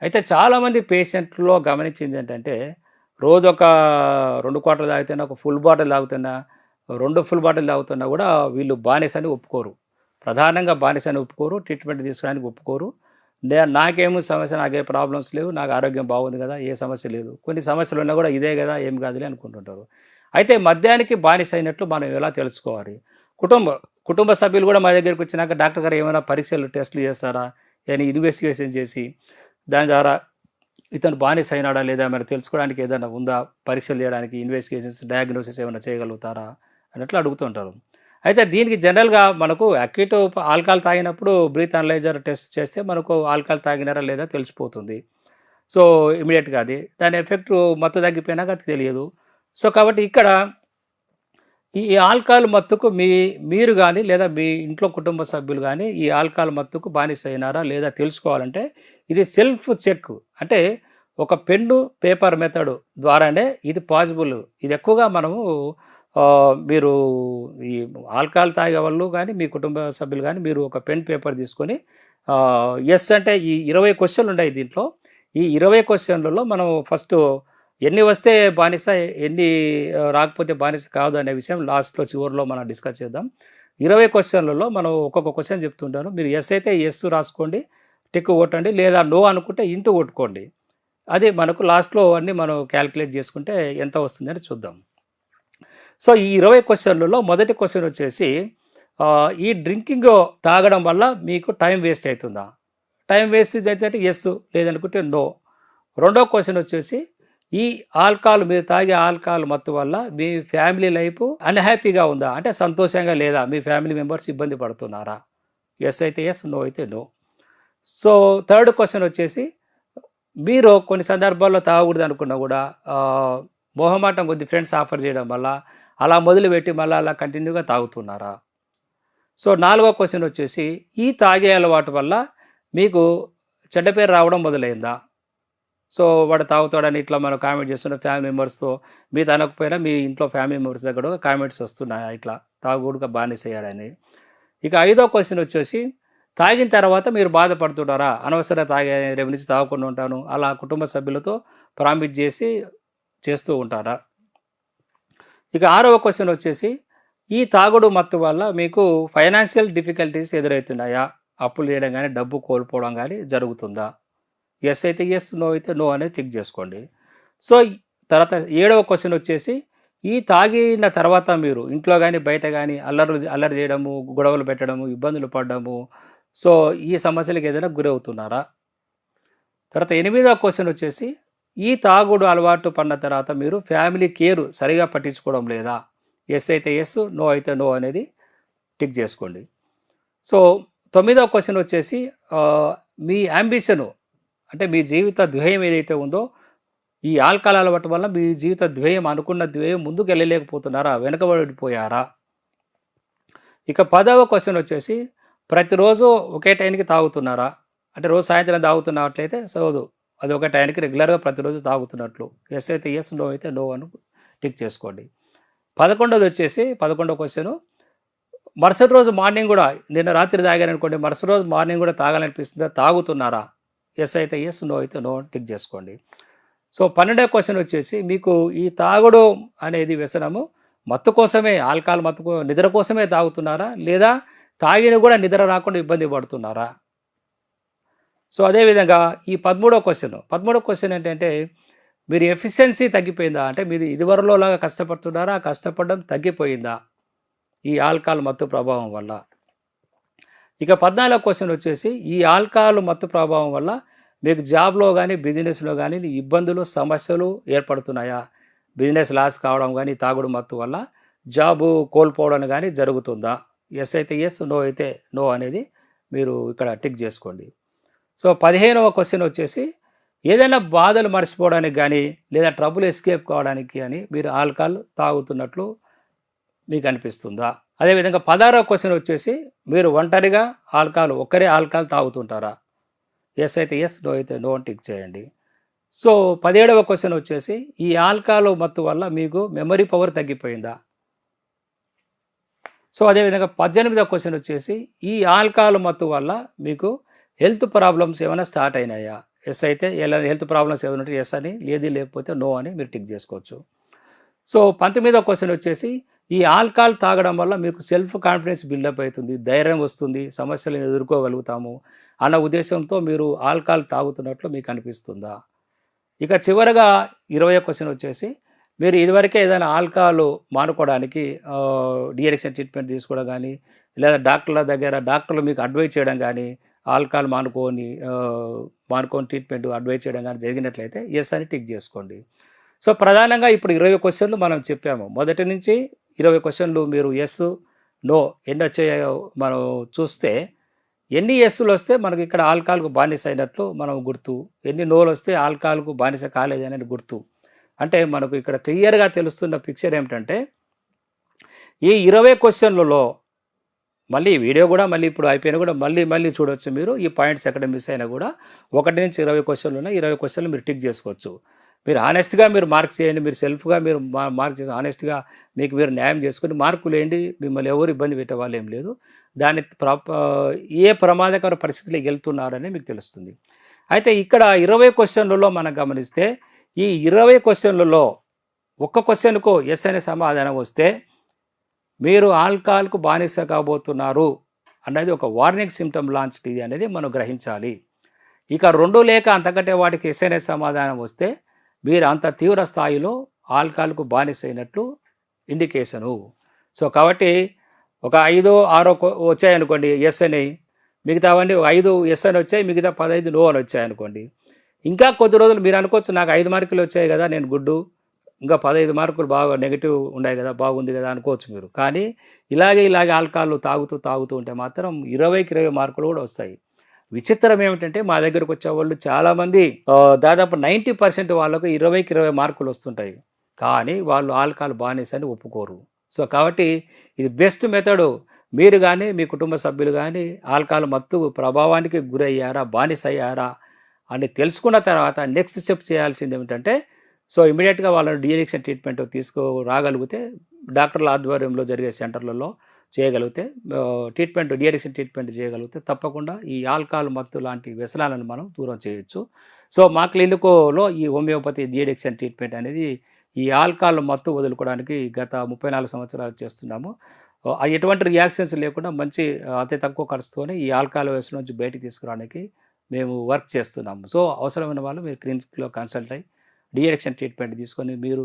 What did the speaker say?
అయితే చాలామంది పేషెంట్‌లో గమనించిందేంటంటే, రోజొక 2 క్వార్టర్‌లు తాగితేనే, ఒక ఫుల్ బాటిల్ తాగుతున్నా, 2 ఫుల్ బాటిల్ తాగుతున్నా గూడా వీళ్ళు బానిసని ఒప్పుకోరు. ప్రధానంగా బానిసని ఒప్పుకోరు. ట్రీట్మెంట్ తీసుకోవడానికి ఒప్పుకోరు. నాకేమి సమస్య, నాకే ప్రాబ్లమ్స్ లేవు, నాకు ఆరోగ్యం బాగుంది గదా! ఏ సమస్య లేదు. కొన్ని సమస్యలున్నా గూడా ఇదే గదా! ఏం కాదులే అనుకుంటుంటారు. అయితే మద్యానికి బానిస అయినట్లు మనం ఎలా తెలుసుకోవాలి? కుటుంబ కుటుంబ సభ్యులు గూడా మా దగ్గరికొచ్చినాక డాక్టర్ గారు ఏమైనా పరీక్షలు, టెస్టులు చేస్తారా? ఏమైనా ఇన్వెస్టిగేషన్ చేసి దాని ద్వారా ఇతను బానిస అయినాడా లేదా మరి తెలుసుకోవడానికి ఏదైనా ఉందా? పరీక్షలు చేయడానికి ఇన్వెస్టిగేషన్స్, డయాగ్నోసిస్ ఏమైనా చేయగలుగుతారా? అన్నట్లు అడుగుతుంటారు. అయితే దీనికి జనరల్‌గా మనకు అక్యూట్ ఆల్కహాల్ తాగినప్పుడు బ్రీత్ అనలైజర్ టెస్ట్ చేస్తే మనకు ఆల్కహాల్ తాగినారా లేదా తెలిసిపోతుంది. సో, ఇమ్మీడియేట్‌గా అది. దాని ఎఫెక్టు మత్తు తగ్గిపోయినాక అది తెలియదు. సో, కాబట్టి ఇక్కడ ఈ ఆల్కహాల్ మత్తుకు మీరు గాని, లేదా మీ ఇంట్లో కుటుంబ సభ్యులు గాని, ఈ ఆల్కహాల్ మత్తుకు బానిసయినారా లేదా తెలుసుకోవాలంటే, ఇది సెల్ఫ్ చెక్. అంటే ఒక పెన్ను, పేపర్ మెథడ్ ద్వారానే ఇది పాసిబుల్. ఇది ఎక్కువగా మనము మీరు ఈ ఆల్కహాల్ తాగేవాళ్ళు గాని, మీ కుటుంబ సభ్యులు గాని, మీరు ఒక పెన్, పేపర్ తీసుకొని యెస్ అంటే ఈ 20 క్వెషన్‌లుంటాయి దీంట్లో. ఈ 20 క్వెషన్‌లలో మనం ఫస్టు ఎన్ని వస్తే బానిస, ఎన్ని రాకపోతే బానిస కాదు అనే విషయం లాస్ట్‌లో చివరిలో మనం డిస్కస్ చేద్దాం. 20 క్వెషన్‌లలో మనం ఒక్కొక్క క్వెషన్ చెప్తుంటాను. మీరు యెస్ అయితే యెస్ రాసుకోండి. టిక్ కొట్టండి. లేదా నో అనుకుంటే ఇంటూ కొట్టుకోండి. అది మనకు లాస్ట్‌లో అన్నీ మనం కాలిక్యులేట్ చేసుకుంటే ఎంత వస్తుందని చూద్దాం. సో, ఈ 20 క్వెషన్‌లలో మొదటి క్వెషన్ వచ్చేసి ఈ డ్రింకింగ్ తాగడం వల్ల మీకు టైం వేస్ట్ అయితుందా? టైం వేస్ట్ అయితే యెస్, లేదనుకుంటే నో. రెండో క్వెషన్ వచ్చేసి ఈ ఆల్కహాల్, మీరు తాగే ఆల్కహాల్ మత్తు వల్ల మీ ఫ్యామిలీ లైఫ్ అన్‌హ్యాపీగా ఉందా? అంటే సంతోషంగా లేదా? మీ ఫ్యామిలీ మెంబర్స్ ఇబ్బంది పడుతున్నారా? యెస్ అయితే యెస్, నో అయితే నో. సో, థర్డ్ క్వెషన్ వచ్చేసి మీరు కొన్ని సందర్భాల్లో తాగకూడదనుకున్నా గూడా మొహమాటం కొద్దీ ఫ్రెండ్స్ ఆఫర్ చేయడం వల్ల అలా మొదలుపెట్టి మళ్ళా అలా కంటిన్యూగా తాగుతున్నారా? సో, నాలుగో క్వెషన్ వచ్చేసి ఈ తాగే అలవాటు వల్ల మీకు చెడ్డ పేరు రావడం మొదలైందా? సో, వాడు తాగుతాడని ఇట్లా మనం కామెంట్ చేస్తున్న ఫ్యామిలీ మెంబర్స్‌తో, మీరు అనకపోయినా మీ ఇంట్లో ఫ్యామిలీ మెంబర్స్ దగ్గర కూడా కామెంట్స్ వస్తున్నాయా ఇట్లా తాగుడుగా బానిసయ్యాడని. ఇక ఐదో క్వెషన్ వచ్చేసి తాగిన తర్వాత మీరు బాధపడుతుంటారా? అనవసరంగా తాగే, రేపు నుంచి తాగకుండా ఉంటాను, అలా కుటుంబ సభ్యులతో ప్రామిస్ చేసి చేస్తూ ఉంటారా? ఇక ఆరవ క్వెషన్ వచ్చేసి ఈ తాగుడు మత్తు వల్ల మీకు ఫైనాన్షియల్ డిఫికల్టీస్ ఎదురవుతున్నాయా? అప్పులు చేయడం గానీ, డబ్బు కోల్పోవడం గానీ జరుగుతుందా? యెస్ అయితే యెస్, నో అయితే నో అనేది టిక్ చేసుకోండి. సో, తర్వాత ఏడవ క్వెషన్ వచ్చేసి ఈ తాగిన తర్వాత మీరు ఇంట్లో గాని, బయట గాని అల్లరి చేయడము, గొడవలు పెట్టడము, ఇబ్బందులు పడ్డము, సో, ఈ సమస్యలకి ఏదైనా గురవుతున్నారా? తర్వాత ఎనిమిదవ క్వెషన్ వచ్చేసి ఈ తాగుడు అలవాటు పడిన తర్వాత మీరు ఫ్యామిలీ కేర్ సరిగా పట్టించుకోవడం లేదా? యెస్ అయితే యెస్, నో అయితే నో అనేది టిక్ చేసుకోండి. సో, తొమ్మిదవ క్వెషన్ వచ్చేసి మీ యాంబిషను, అంటే మీ జీవిత ధ్యేయం ఏదైతే ఉందో, ఈ ఆల్కహాల్ అలవాటు వల్ల మీ జీవిత ధ్యేయం, అనుకున్న ధ్యేయం ముందుకెళ్ళలేకపోతున్నారా? వెనకబడిపోయారా? ఇక 10వ క్వెషన్ వచ్చేసి ప్రతిరోజు ఒకే టైంకి తాగుతున్నారా? అంటే రోజు సాయంత్రం తాగుతున్నట్లయితే సోదు అది ఒక టైంకి రెగ్యులర్‌గా ప్రతిరోజు తాగుతున్నట్లు. యెస్ అయితే యెస్, నో అయితే నో అని టిక్ చేసుకోండి. 11ది వచ్చేసి 11వ క్వెషను మరుసటి రోజు మార్నింగ్ గూడా, నిన్న రాత్రి తాగారనుకోండి, మరుసటి రోజు మార్నింగ్ గూడా తాగాలనిపిస్తుందా? తాగుతున్నారా? యెస్ అయితే యెస్, నో అయితే నో అని టిక్ చేసుకోండి. సో, 12వ క్వెషన్ వచ్చేసి మీకు ఈ తాగుడు అనేది వ్యసనము మత్తు కోసమే, ఆల్కహాల్ మత్తుకు నిద్ర కోసమే తాగుతున్నారా? లేదా తాగిన గూడా నిద్ర రాకుండా ఇబ్బంది పడుతున్నారా? సో, అదేవిధంగా ఈ 13వ క్వెషన్ ఏంటంటే మీరు ఎఫిషియన్సీ తగ్గిపోయిందా? అంటే మీరు ఇదివరలోలాగా కష్టపడుతున్నారా? కష్టపడడం తగ్గిపోయిందా? ఈ ఆల్కహాల్ మత్తు ప్రభావం వల్ల. ఇక 14వ క్వెషన్ వచ్చేసి ఈ ఆల్కహాల్ మత్తు ప్రభావం వల్ల మీకు జాబ్‌లో గాని, బిజినెస్‌లో గాని ఇబ్బందులు, సమస్యలు ఏర్పడుతున్నాయా? బిజినెస్ లాస్ కావడం గాని, తాగుడు మత్తు వల్ల జాబు కోల్పోవడం గాని జరుగుతుందా? యెస్ అయితే యెస్, నో అయితే నో అనేది మీరు ఇక్కడ టిక్ చేసుకోండి. సో, 15వ క్వెషన్ వచ్చేసి ఏదైనా బాధలు మర్చిపోవడానికి గాని, లేదా ట్రబుల్ ఎస్కేప్ కావడానికి గాని మీరు ఆల్కహాల్ తాగుతున్నట్లు మీకు అనిపిస్తుందా? అదేవిధంగా 16వ క్వెషన్ వచ్చేసి మీరు ఒంటరిగా ఒక్కరే ఆల్కహాల్ తాగుతుంటారా? యెస్ అయితే యెస్, నో అయితే నో అని టిక్ చేయండి. సో, 17వ క్వెషన్ వచ్చేసి ఈ ఆల్కహాల్ మత్తు వల్ల మీకు మెమరీ పవర్ తగ్గిపోయిందా? సో, అదేవిధంగా 18వ క్వెషన్ వచ్చేసి ఈ ఆల్కహాల్ మత్తు వల్ల మీకు హెల్త్ ప్రాబ్లమ్స్ ఏమైనా స్టార్ట్ అయినాయా? ఎస్ అయితే హెల్త్ ప్రాబ్లమ్స్ ఏమైనా ఉంటే ఎస్ అని, లేకపోతే నో అని మీరు టిక్ చేసుకోవచ్చు. సో 19వ క్వశ్చన్ వచ్చేసి, ఈ ఆల్కహాల్ తాగడం వల్ల మీకు సెల్ఫ్ కాన్ఫిడెన్స్ బిల్డప్ అవుతుంది, ధైర్యం వస్తుంది, సమస్యలను ఎదుర్కోగలుగుతాము అన్న ఉద్దేశంతో మీరు ఆల్కహాల్ తాగుతున్నట్లు మీకు అనిపిస్తుందా? ఇక చివరగా 20వ క్వశ్చన్ వచ్చేసి, మీరు ఇదివరకే ఏదైనా ఆల్కహాల్ మానుకోవడానికి డీఅడిక్షన్ ట్రీట్మెంట్ తీసుకోవడం కానీ, లేదా డాక్టర్లు మీకు అడ్వైజ్ చేయడం కానీ, ఆల్కహాల్ మానుకొని ట్రీట్మెంట్ అడ్వైజ్ చేయడం కానీ జరిగినట్లయితే ఎస్ అని టిక్ చేసుకోండి. సో ప్రధానంగా ఇప్పుడు 20 క్వశ్చన్లు మనం చెప్పాము. మొదటి నుంచి 20 క్వశ్చన్లు మీరు ఎస్, నో ఎన్ని వచ్చాయో మనం చూస్తే, ఎన్ని ఎస్సులు వస్తే మనకి ఇక్కడ ఆల్కహాల్కు బానిస అయినట్లు మనం గుర్తు, ఎన్ని నోలు వస్తే ఆల్కహాల్కు బానిస కాలేదనేది గుర్తు. అంటే మనకు ఇక్కడ క్లియర్గా తెలుస్తున్న పిక్చర్ ఏమిటంటే, ఈ 20 క్వశ్చన్లలో మళ్ళీ వీడియో కూడా మళ్ళీ ఇప్పుడు అయిపోయినా కూడా మళ్ళీ చూడవచ్చు మీరు. ఈ పాయింట్స్ ఎక్కడ మిస్ అయినా కూడా 1 నుంచి 20 క్వశ్చన్లు ఉన్నాయి. 20 క్వశ్చన్లు మీరు టిక్ చేసుకోవచ్చు. మీరు హానెస్ట్గా మీరు మార్క్స్ చేయండి, మీరు సెల్ఫ్గా మీరు మార్క్ చేసి హానెస్ట్గా మీకు మీరు న్యాయం చేసుకుని మార్కులు వేయండి. మిమ్మల్ని ఎవరు ఇబ్బంది పెట్టే వాళ్ళు ఏం లేదు. దాని ఏ ప్రమాదకర పరిస్థితులకు వెళ్తున్నారని మీకు తెలుస్తుంది. అయితే ఇక్కడ 20 క్వశ్చన్లలో మనం గమనిస్తే, ఈ 20 క్వశ్చన్లలో ఒక్క క్వశ్చన్కు ఎస్ అనే సమాధానం వస్తే మీరు ఆల్కహాల్కు బానిస కాబోతున్నారు అన్నది ఒక వార్నింగ్ సిమ్టమ్ లాంటిది అనేది మనం గ్రహించాలి. ఇక 2 లేక అంతకంటే వాటికి ఎస్ అనే సమాధానం వస్తే మీరు అంత తీవ్ర స్థాయిలో ఆల్కహాల్కు బానిస అయినట్లు ఇండికేషను. సో కాబట్టి ఒక 5, 6 వచ్చాయనుకోండి ఎస్ అని, మిగతావన్నీ 5 ఎస్ అని వచ్చాయి, మిగతా 15 నో అని వచ్చాయనుకోండి. ఇంకా కొద్ది రోజులు మీరు అనుకోవచ్చు, నాకు 5 మార్కులు వచ్చాయి కదా, నేను గుడ్డు, ఇంకా 15 మార్కులు బాగా నెగిటివ్ ఉన్నాయి కదా, బాగుంది కదా అనుకోవచ్చు మీరు. కానీ ఇలాగే ఆల్కహాల్ తాగుతూ ఉంటే మాత్రం 20కి 20 మార్కులు కూడా వస్తాయి. విచిత్రం ఏమిటంటే, మా దగ్గరకు వచ్చే వాళ్ళు చాలామంది దాదాపు 90% వాళ్ళకు 20కి 20 మార్కులు వస్తుంటాయి, కానీ వాళ్ళు ఆల్కహాల్ బానిస అని ఒప్పుకోరు. సో కాబట్టి ఇది బెస్ట్ మెథడు. మీరు కానీ మీ కుటుంబ సభ్యులు కానీ ఆల్కహాల్ మత్తు ప్రభావానికి గురయ్యారా, బానిస అయ్యారా అని తెలుసుకున్న తర్వాత నెక్స్ట్ స్టెప్ చేయాల్సింది ఏమిటంటే, సో ఇమీడియట్గా వాళ్ళని డీఅడిక్షన్ ట్రీట్మెంట్ రాగలిగితే డాక్టర్ల ఆధ్వర్యంలో జరిగే సెంటర్లలో చేయగలిగితే, డీఅడిక్షన్ ట్రీట్మెంట్ చేయగలిగితే తప్పకుండా ఈ ఆల్కహాల్ మత్తు లాంటి వ్యసనాలను మనం దూరం చేయొచ్చు. సో మా క్లినిక్లో ఈ హోమియోపతి డీఅడిక్షన్ ట్రీట్మెంట్ అనేది ఈ ఆల్కహాల్ మత్తు వదులుకోవడానికి గత 34 సంవత్సరాలు చేస్తున్నాము. ఎటువంటి రియాక్షన్స్ లేకుండా మంచి అతి తక్కువ ఖర్చుతోనే ఈ ఆల్కహాల్ వ్యసనం నుంచి బయటికి తీసుకురావడానికి మేము వర్క్ చేస్తున్నాము. సో అవసరమైన వాళ్ళు మీరు క్లినిక్లో కన్సల్ట్ అయ్యి డీఅడిక్షన్ ట్రీట్మెంట్ తీసుకొని మీరు